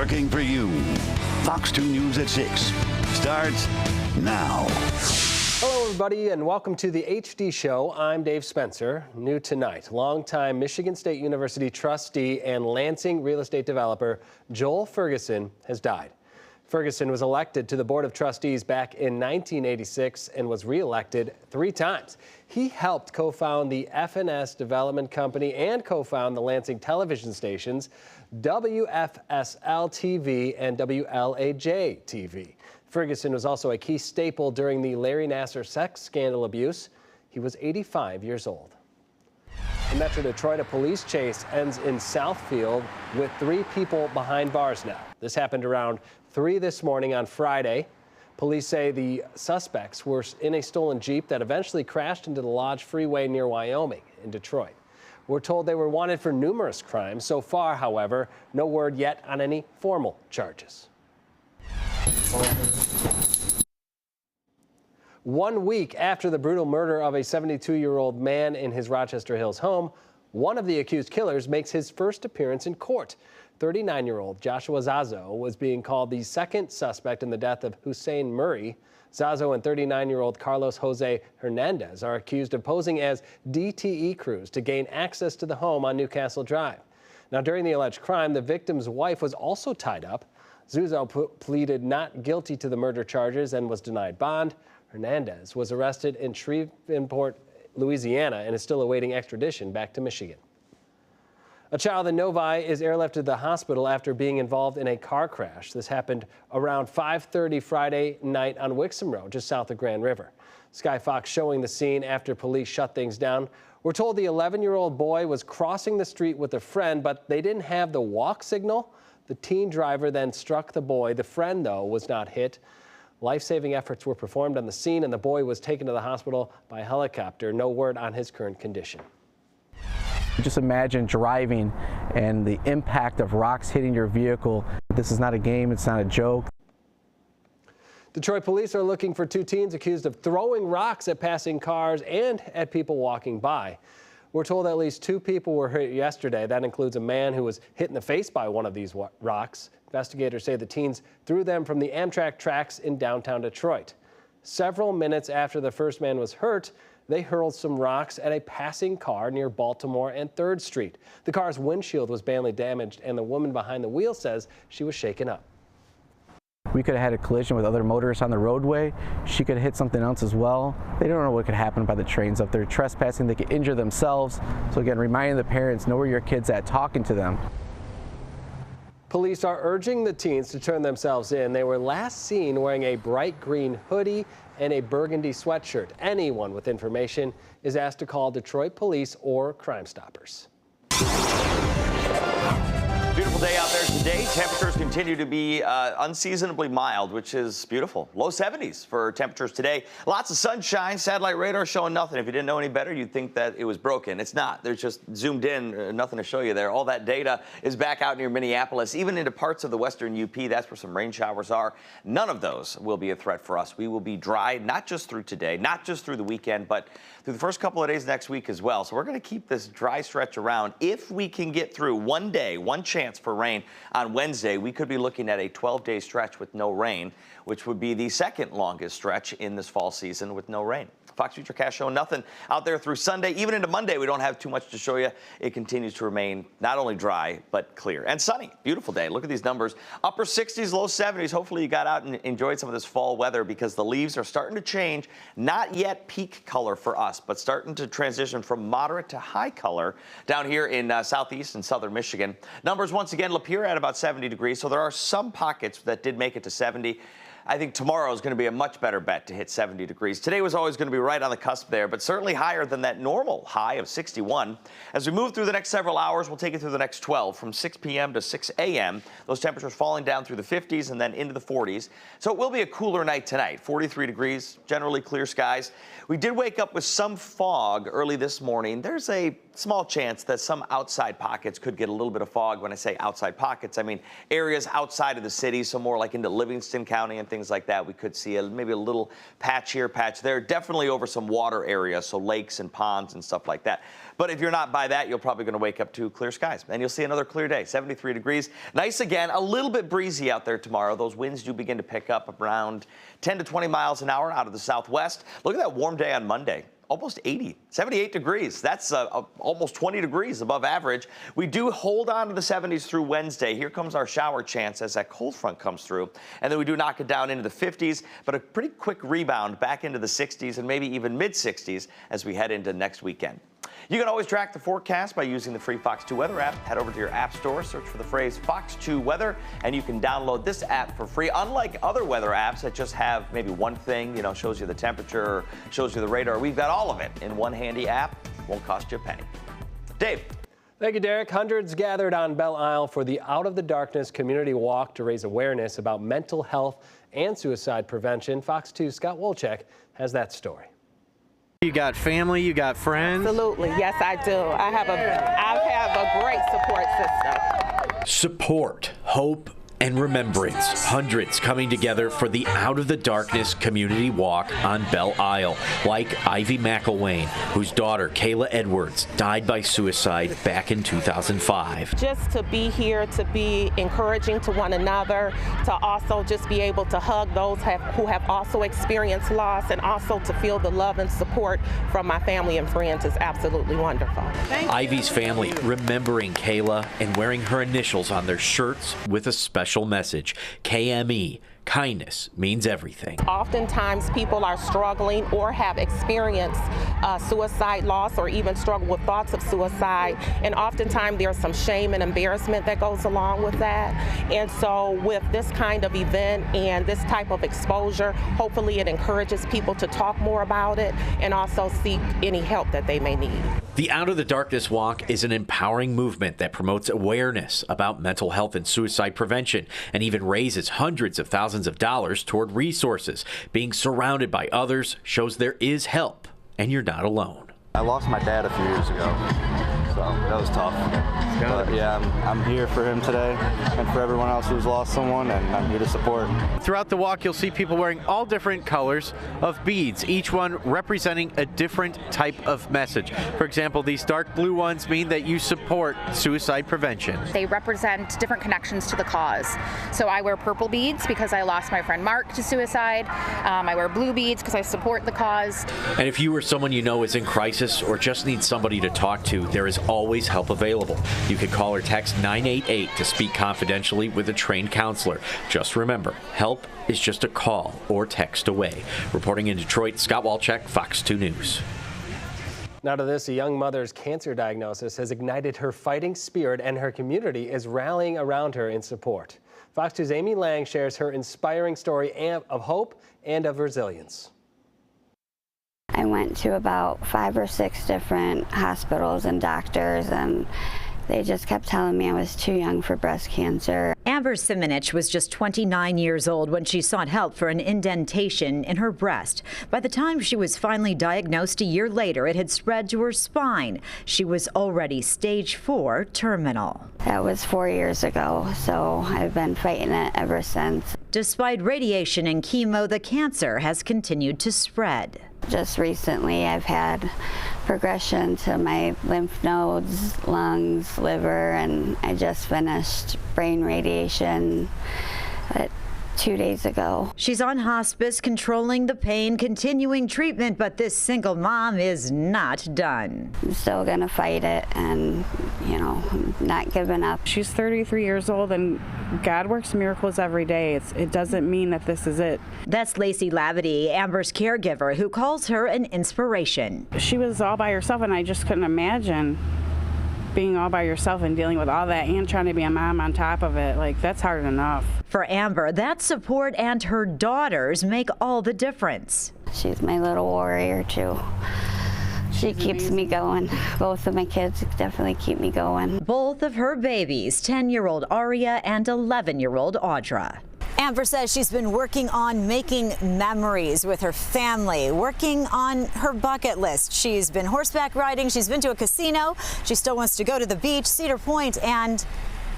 working for you. Fox 2 News at 6 starts now. Hello, everybody, and welcome to the HD Show. I'm Dave Spencer. New tonight, longtime Michigan State University trustee and Lansing real estate developer Joel Ferguson has died. Ferguson was elected to the Board of Trustees back in 1986 and was reelected 3 times. He helped co-found the FNS Development Company and co-found the Lansing television stations WFSL-TV and WLAJ-TV. Ferguson was also a key staple during the Larry Nassar sex scandal abuse. He was 85 years old. The Metro Detroit, a police chase ends in Southfield with 3 people behind bars now. This happened around 3 this morning on Friday. Police say the suspects were in a stolen Jeep that eventually crashed into the Lodge Freeway near Wyoming in Detroit. We're told they were wanted for numerous crimes. So far, however, no word yet on any formal charges. 1 week after the brutal murder of a 72-year-old man in his Rochester Hills home, one of the accused killers makes his first appearance in court. 39-year-old Joshua Zazo was being called the second suspect in the death of Hussein Murray. Zazo and 39-year-old Carlos Jose Hernandez are accused of posing as DTE crews to gain access to the home on Newcastle Drive. Now, during the alleged crime, the victim's wife was also tied up. Zazo pleaded not guilty to the murder charges and was denied bond. Hernandez was arrested in Shreveport, Louisiana, and is still awaiting extradition back to Michigan. A child in Novi is airlifted to the hospital after being involved in a car crash. This happened around 5:30 Friday night on Wixom Road, just south of Grand River. Sky Fox showing the scene after police shut things down. We're told the 11-year-old boy was crossing the street with a friend, but they didn't have the walk signal. The teen driver then struck the boy. The friend, though, was not hit. Life-saving efforts were performed on the scene, and the boy was taken to the hospital by helicopter. No word on his current condition. Just imagine driving and the impact of rocks hitting your vehicle. This is not a game, it's not a joke. Detroit police are looking for 2 teens accused of throwing rocks at passing cars and at people walking by. We're told at least 2 people were hurt yesterday. That includes a man who was hit in the face by one of these rocks. Investigators say the teens threw them from the Amtrak tracks in downtown Detroit. Several minutes after the first man was hurt, they hurled some rocks at a passing car near Baltimore and 3rd Street. The car's windshield was badly damaged, and the woman behind the wheel says she was shaken up. We could have had a collision with other motorists on the roadway. She could have hit something else as well. They don't know what could happen by the trains up there. Trespassing, they could injure themselves. So again, reminding the parents, know where your kid's at, talking to them. Police are urging the teens to turn themselves in. They were last seen wearing a bright green hoodie and a burgundy sweatshirt. Anyone with information is asked to call Detroit Police or Crime Stoppers. Beautiful day out there today. Temperatures continue to be unseasonably mild, which is beautiful. Low 70s for temperatures today. Lots of sunshine. Satellite radar showing nothing. If you didn't know any better, you'd think that it was broken. It's not. There's just zoomed in, nothing to show you there. All that data is back out near Minneapolis, even into parts of the western UP. That's where some rain showers are. None of those will be a threat for us. We will be dry, not just through today, not just through the weekend, but through the first couple of days next week as well. So we're going to keep this dry stretch around. If we can get through one day, one chance for rain on Wednesday, we could be looking at a 12-day stretch with no rain, which would be the second longest stretch in this fall season with no rain. Fox Futurecast showing nothing out there through Sunday. Even into Monday, we don't have too much to show you. It continues to remain not only dry, but clear and sunny. Beautiful day. Look at these numbers. Upper 60s, low 70s. Hopefully you got out and enjoyed some of this fall weather because the leaves are starting to change. Not yet peak color for us, but starting to transition from moderate to high color down here in southeast and southern Michigan. Numbers once again, Lapeer at about 70 degrees. So there are some pockets that did make it to 70. I think tomorrow is going to be a much better bet to hit 70 degrees. Today was always going to be right on the cusp there, but certainly higher than that normal high of 61. As we move through the next several hours, we'll take it through the next 12 from 6 p.m. to 6 a.m. Those temperatures falling down through the 50s and then into the 40s. So it will be a cooler night tonight. 43 degrees, generally clear skies. We did wake up with some fog early this morning. There's a small chance that some outside pockets could get a little bit of fog. When I say outside pockets, I mean areas outside of the city, so more like into Livingston County and things like that. We could see maybe a little patch here, patch there, definitely over some water areas, so lakes and ponds and stuff like that. But if you're not by that, you're probably going to wake up to clear skies, and you'll see another clear day, 73 degrees. Nice again, a little bit breezy out there tomorrow. Those winds do begin to pick up around 10 to 20 miles an hour out of the southwest. Look at that warm day on Monday. Almost 80, 78 degrees. That's almost 20 degrees above average. We do hold on to the 70s through Wednesday. Here comes our shower chance as that cold front comes through. And then we do knock it down into the 50s, but a pretty quick rebound back into the 60s and maybe even mid-60s as we head into next weekend. You can always track the forecast by using the free Fox 2 Weather app. Head over to your app store, search for the phrase Fox 2 Weather, and you can download this app for free. Unlike other weather apps that just have maybe one thing, shows you the temperature, or shows you the radar, we've got all of it in one handy app. Won't cost you a penny. Dave. Thank you, Derek. Hundreds gathered on Belle Isle for the Out of the Darkness community walk to raise awareness about mental health and suicide prevention. Fox 2's Scott Wolchek has that story. You got family, you got friends? Absolutely, yes I do. I have a great support system. Support, hope, and remembrance. Hundreds coming together for the Out of the Darkness community walk on Belle Isle, like Ivy McElwain, whose daughter, Kayla Edwards, died by suicide back in 2005. Just to be here, to be encouraging to one another, to also just be able to hug those who have also experienced loss, and also to feel the love and support from my family and friends is absolutely wonderful. Ivy's family remembering Kayla and wearing her initials on their shirts with a special message, KME. Kindness means everything. Oftentimes people are struggling or have experienced suicide loss or even struggle with thoughts of suicide, and oftentimes there's some shame and embarrassment that goes along with that. And so with this kind of event and this type of exposure, hopefully it encourages people to talk more about it and also seek any help that they may need. The Out of the Darkness Walk is an empowering movement that promotes awareness about mental health and suicide prevention, and even raises hundreds of thousands of dollars toward resources. Being surrounded by others shows there is help, and you're not alone. I lost my dad a few years ago, so that was tough. But yeah, I'm here for him today and for everyone else who's lost someone, and I'm here to support. Throughout the walk, you'll see people wearing all different colors of beads, each one representing a different type of message. For example, these dark blue ones mean that you support suicide prevention. They represent different connections to the cause. So I wear purple beads because I lost my friend Mark to suicide. I wear blue beads because I support the cause. And if you or someone you know is in crisis or just need somebody to talk to, there is always help available. You can call or text 988 to speak confidentially with a trained counselor. Just remember, help is just a call or text away. Reporting in Detroit, Scott Wolchek, Fox 2 News. Now to this, a young mother's cancer diagnosis has ignited her fighting spirit, and her community is rallying around her in support. Fox 2's Amy Lang shares her inspiring story of hope and of resilience. I went to about 5 or 6 different hospitals and doctors, and they just kept telling me I was too young for breast cancer. Amber Simonich was just 29 years old when she sought help for an indentation in her breast. By the time she was finally diagnosed a year later, it had spread to her spine. She was already stage 4 terminal. That was 4 years ago, so I've been fighting it ever since. Despite radiation and chemo, the cancer has continued to spread. Just recently, I've had progression to my lymph nodes, lungs, liver, and I just finished brain radiation 2 days ago. She's on hospice, controlling the pain, continuing treatment, but this single mom is not done. I'm still gonna fight it and, I'm not giving up. She's 33 years old, and God works miracles every day. It doesn't mean that this is it. That's Lacey Lavity, Amber's caregiver, who calls her an inspiration. She was all by herself, and I just couldn't imagine being all by yourself and dealing with all that and trying to be a mom on top of it. That's hard enough. For Amber, that support and her daughters make all the difference. She's my little warrior too. She keeps me going. Both of my kids definitely keep me going. Both of her babies, 10-year-old Aria and 11-year-old Audra. Amber says she's been working on making memories with her family, working on her bucket list. She's been horseback riding, she's been to a casino, she still wants to go to the beach, Cedar Point, and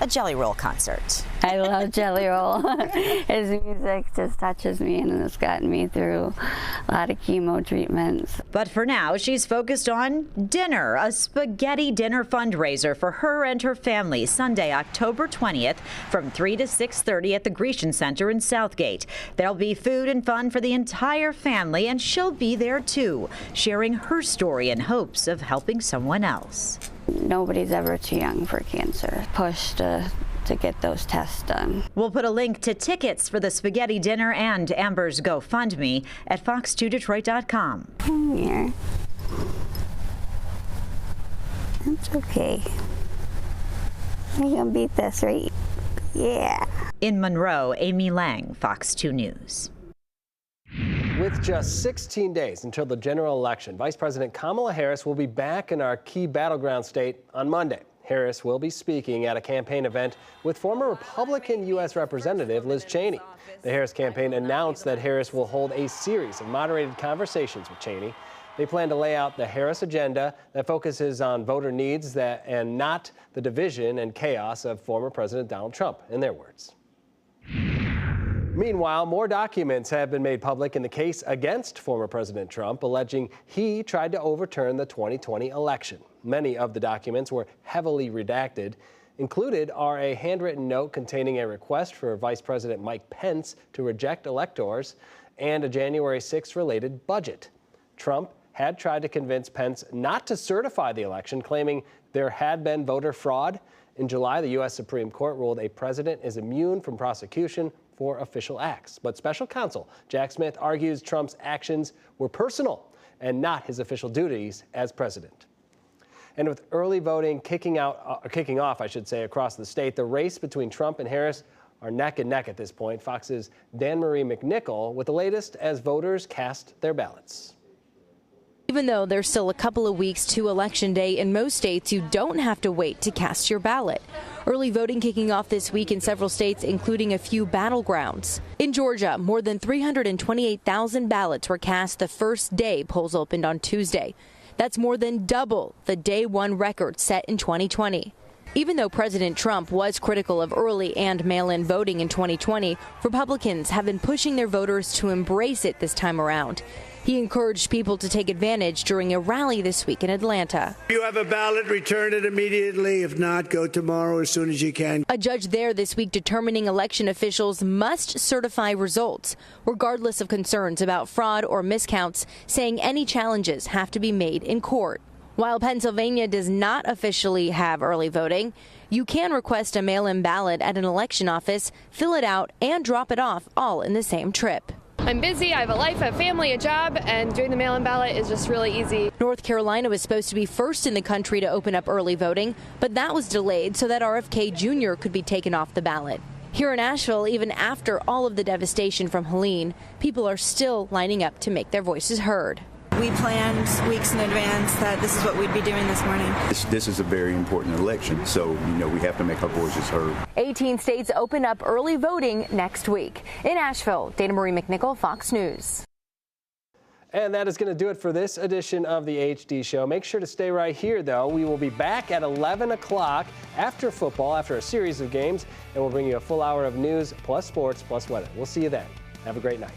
a Jelly Roll concert. I love Jelly Roll. His music just touches me and it's gotten me through a lot of chemo treatments. But for now, she's focused on dinner, a spaghetti dinner fundraiser for her and her family, Sunday, October 20th from 3 to 6:30 at the Grecian Center in Southgate. There'll be food and fun for the entire family, and she'll be there too, sharing her story in hopes of helping someone else. Nobody's ever too young for cancer. Push to get those tests done. We'll put a link to tickets for the spaghetti dinner and Amber's GoFundMe at fox2detroit.com. Come here. It's okay. You're gonna beat this, right? Yeah. In Monroe, Amy Lang, Fox 2 News. With just 16 days until the general election, Vice President Kamala Harris will be back in our key battleground state on Monday. Harris will be speaking at a campaign event with former Republican U.S. Representative Liz Cheney. The Harris campaign announced that Harris will hold a series of moderated conversations with Cheney. They plan to lay out the Harris agenda that focuses on voter needs and not the division and chaos of former President Donald Trump, in their words. Meanwhile, more documents have been made public in the case against former President Trump, alleging he tried to overturn the 2020 election. Many of the documents were heavily redacted. Included are a handwritten note containing a request for Vice President Mike Pence to reject electors and a January 6th related budget. Trump had tried to convince Pence not to certify the election, claiming there had been voter fraud. In July, the U.S. Supreme Court ruled a president is immune from prosecution for official acts. But special counsel Jack Smith argues Trump's actions were personal and not his official duties as president. And with early voting kicking off, across the state, the race between Trump and Harris are neck and neck at this point. Fox's Dan-Marie McNichol with the latest as voters cast their ballots. Even though there's still a couple of weeks to Election Day, in most states you don't have to wait to cast your ballot. Early voting kicking off this week in several states, including a few battlegrounds. In Georgia, more than 328,000 ballots were cast the first day polls opened on Tuesday. That's more than double the day one record set in 2020. Even though President Trump was critical of early and mail-in voting in 2020, Republicans have been pushing their voters to embrace it this time around. He encouraged people to take advantage during a rally this week in Atlanta. If you have a ballot, return it immediately. If not, go tomorrow as soon as you can. A judge there this week determining election officials must certify results, regardless of concerns about fraud or miscounts, saying any challenges have to be made in court. While Pennsylvania does not officially have early voting, you can request a mail-in ballot at an election office, fill it out, and drop it off all in the same trip. I'm busy, I have a life, a family, a job, and doing the mail-in ballot is just really easy. North Carolina was supposed to be first in the country to open up early voting, but that was delayed so that RFK Jr. could be taken off the ballot. Here in Asheville, even after all of the devastation from Helene, people are still lining up to make their voices heard. We planned weeks in advance that this is what we'd be doing this morning. This is a very important election, so we have to make our voices heard. 18 states open up early voting next week. In Asheville, Dan-Marie McNichol, Fox News. And that is going to do it for this edition of the HD Show. Make sure to stay right here, though. We will be back at 11 o'clock after football, after a series of games, and we'll bring you a full hour of news plus sports plus weather. We'll see you then. Have a great night.